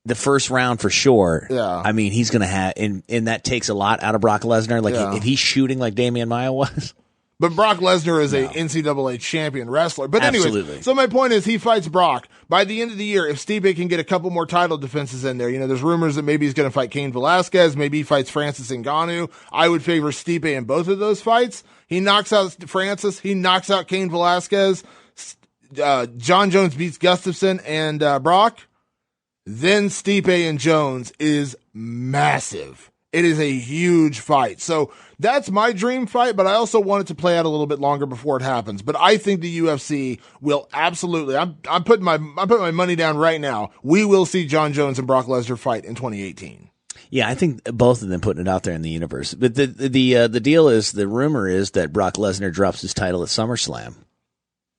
the first round for sure, I mean, he's going to have, and that takes a lot out of Brock Lesnar. Like if he's shooting like Demian Maia was. But Brock Lesnar is a NCAA champion wrestler. But anyway, so my point is he fights Brock. By the end of the year, if Stipe can get a couple more title defenses in there, there's rumors that maybe he's going to fight Cain Velasquez, maybe he fights Francis Ngannou. I would favor Stipe in both of those fights. He knocks out Francis. He knocks out Cain Velasquez. Jon Jones beats Gustafsson and Brock. Then Stipe and Jones is massive. It is a huge fight. So that's my dream fight, but I also want it to play out a little bit longer before it happens. But I think the UFC will absolutely, I'm putting my money down right now. We will see Jon Jones and Brock Lesnar fight in 2018. Yeah, I think both of them putting it out there in the universe. But the deal is, the rumor is that Brock Lesnar drops his title at SummerSlam.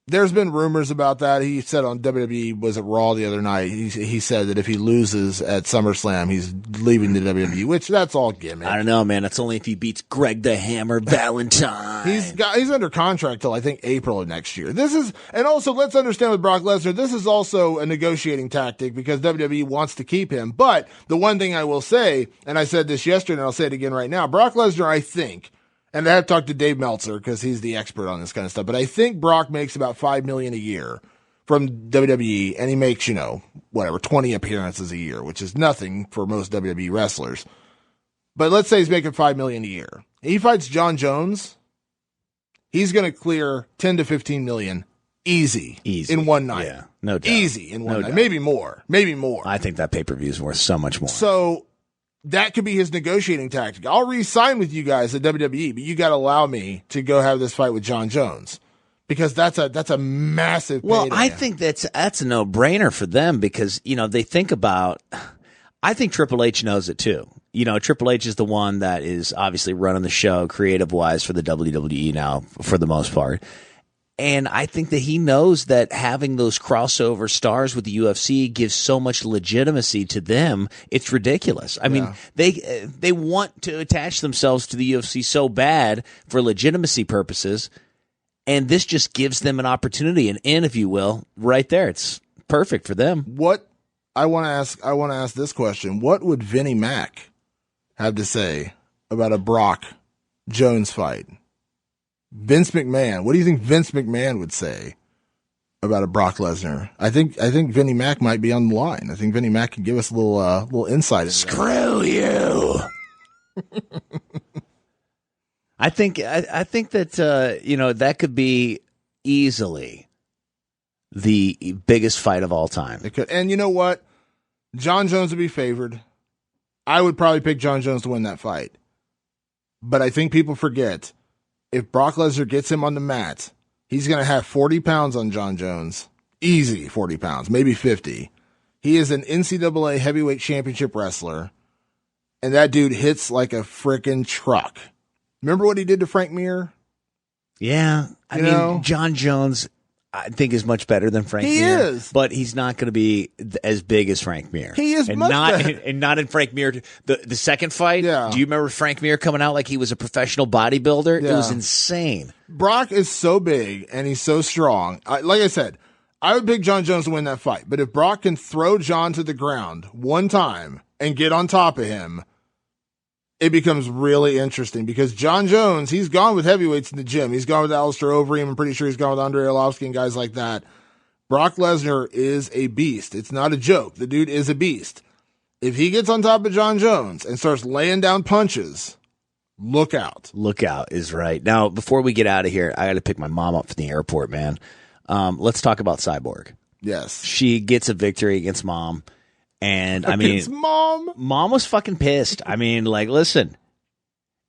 There's been rumors about that. He said on WWE, was it Raw the other night, he said that if he loses at SummerSlam, he's leaving the WWE, which that's all gimmick. I don't know, man. That's only if he beats Greg the Hammer Valentine. He's under contract till I think April of next year. And also let's understand with Brock Lesnar, this is also a negotiating tactic because WWE wants to keep him. But the one thing I will say, and I said this yesterday and I'll say it again right now, Brock Lesnar, I think, and I have talked to Dave Meltzer because he's the expert on this kind of stuff. But I think Brock makes about $5 million a year from WWE, and he makes 20 appearances a year, which is nothing for most WWE wrestlers. But let's say he's making $5 million a year. He fights Jon Jones. He's going to clear $10 to $15 million easy in one night. Yeah, no doubt. Easy in one night, maybe more. I think that pay-per-view is worth so much more. So that could be his negotiating tactic. I'll re-sign with you guys at WWE, but you got to allow me to go have this fight with Jon Jones because that's a massive payday. Well, I think that's a no-brainer for them because, they think about – I think Triple H knows it too. Triple H is the one that is obviously running the show creative-wise for the WWE now for the most part. And I think that he knows that having those crossover stars with the UFC gives so much legitimacy to them. It's ridiculous. I mean, they want to attach themselves to the UFC so bad for legitimacy purposes, and this just gives them an opportunity, an in, if you will, right there. It's perfect for them. What I want to ask this question: what would Vinnie Mac have to say about a Brock Jones fight? Vince McMahon. What do you think Vince McMahon would say about a Brock Lesnar? I think Vinnie Mac might be on the line. I think Vinnie Mac can give us a little insight. Screw you. I think that that could be easily the biggest fight of all time. It could. And you know what? Jon Jones would be favored. I would probably pick Jon Jones to win that fight. But I think people forget, if Brock Lesnar gets him on the mat, he's going to have 40 pounds on Jon Jones. Easy 40 pounds, maybe 50. He is an NCAA heavyweight championship wrestler, and that dude hits like a freaking truck. Remember what he did to Frank Mir? Yeah. I mean, Jon Jones, I think, is much better than Frank Mir. He is. But he's not going to be as big as Frank Mir. He is much better. And not in Frank Mir. The second fight, do you remember Frank Mir coming out like he was a professional bodybuilder? Yeah. It was insane. Brock is so big and he's so strong. Like I said, I would pick Jon Jones to win that fight. But if Brock can throw Jon to the ground one time and get on top of him, it becomes really interesting because Jon Jones, he's gone with heavyweights in the gym. He's gone with Alistair Overeem. I'm pretty sure he's gone with Andrei Arlovski and guys like that. Brock Lesnar is a beast. It's not a joke. The dude is a beast. If he gets on top of Jon Jones and starts laying down punches, look out. Look out is right. Now, before we get out of here, I got to pick my mom up from the airport, man. Let's talk about Cyborg. Yes. She gets a victory against Mom. And I mean, Mom was fucking pissed. I mean, like, listen,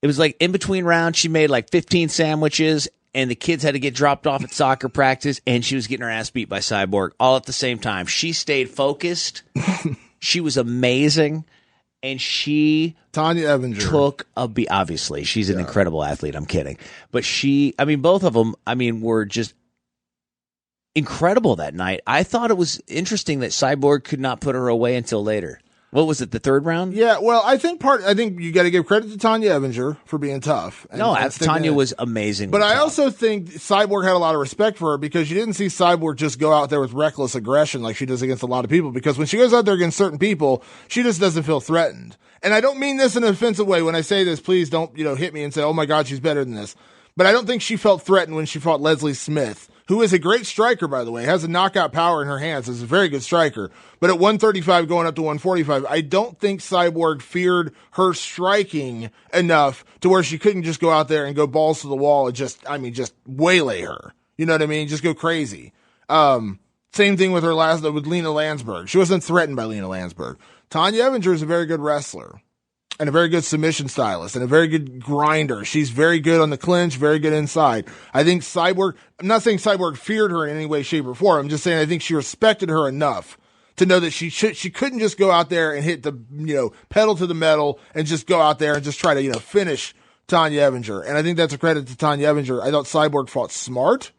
it was like in between rounds, she made like 15 sandwiches and the kids had to get dropped off at soccer practice and she was getting her ass beat by Cyborg all at the same time. She stayed focused. She was amazing. And Tanya Evinger took a beat. Obviously, she's an incredible athlete. I'm kidding. But both of them, were just incredible that night. I thought it was interesting that Cyborg could not put her away until later. What was it, the third round? Yeah, well, I think you got to give credit to Tanya Evinger for being tough. Tanya was amazing. But I also think Cyborg had a lot of respect for her because you didn't see Cyborg just go out there with reckless aggression like she does against a lot of people. Because when she goes out there against certain people, she just doesn't feel threatened. And I don't mean this in an offensive way. When I say this, please don't hit me and say, "Oh my God, she's better than this." But I don't think she felt threatened when she fought Leslie Smith, who is a great striker, by the way, has a knockout power in her hands, is a very good striker. But at 135 going up to 145, I don't think Cyborg feared her striking enough to where she couldn't just go out there and go balls to the wall and just waylay her. You know what I mean? Just go crazy. Same thing with with Lena Landsberg. She wasn't threatened by Lena Landsberg. Tanya Evinger is a very good wrestler and a very good submission stylist and a very good grinder. She's very good on the clinch, very good inside. I think Cyborg, I'm not saying Cyborg feared her in any way, shape, or form. I'm just saying I think she respected her enough to know that she couldn't just go out there and hit the, pedal to the metal and just go out there and just try to, finish Tanya Evinger. And I think that's a credit to Tanya Evinger. I thought Cyborg fought smart.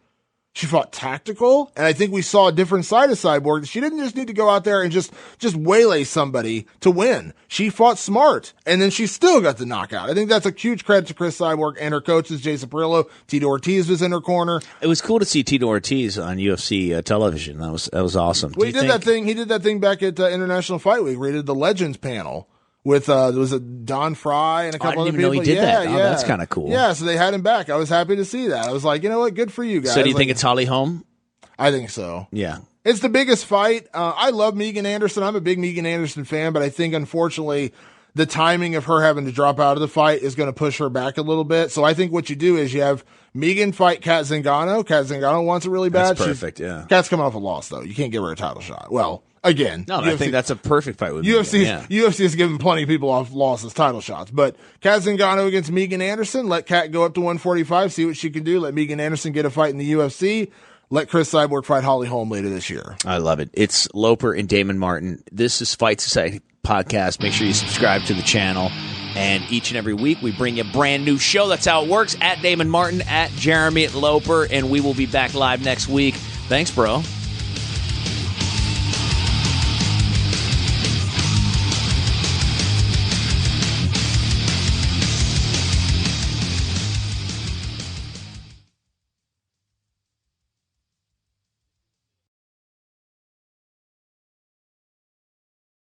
She fought tactical, and I think we saw a different side of Cyborg. She didn't just need to go out there and just waylay somebody to win. She fought smart, and then she still got the knockout. I think that's a huge credit to Chris Cyborg and her coaches, Jason Perillo. Tito Ortiz was in her corner. It was cool to see Tito Ortiz on UFC television. That was awesome. Well, he did that thing back at International Fight Week where he did the Legends panel. With was it Don Fry and a couple other people? I didn't even know he did that. Oh, that's kind of cool. Yeah, so they had him back. I was happy to see that. I was like, you know what? Good for you guys. So do you think it's Holly Holm? I think so. Yeah. It's the biggest fight. I love Megan Anderson. I'm a big Megan Anderson fan, but I think, unfortunately, the timing of her having to drop out of the fight is going to push her back a little bit. So I think what you do is you have Megan fight Kat Zingano. Kat Zingano wants it really bad. That's perfect, yeah. Kat's coming off a loss, though. You can't give her a title shot. Well, again. No, UFC, I think that's a perfect fight with UFC has given plenty of people off losses title shots. But Kat Zingano against Megan Anderson. Let Kat go up to 145, see what she can do. Let Megan Anderson get a fight in the UFC. Let Chris Cyborg fight Holly Holm later this year. I love it. It's Loper and Damon Martin. This is Fight Society Podcast. Make sure you subscribe to the channel. And each and every week, we bring you a brand new show. That's how it works. At Damon Martin, at Jeremy Loper. And we will be back live next week. Thanks, bro.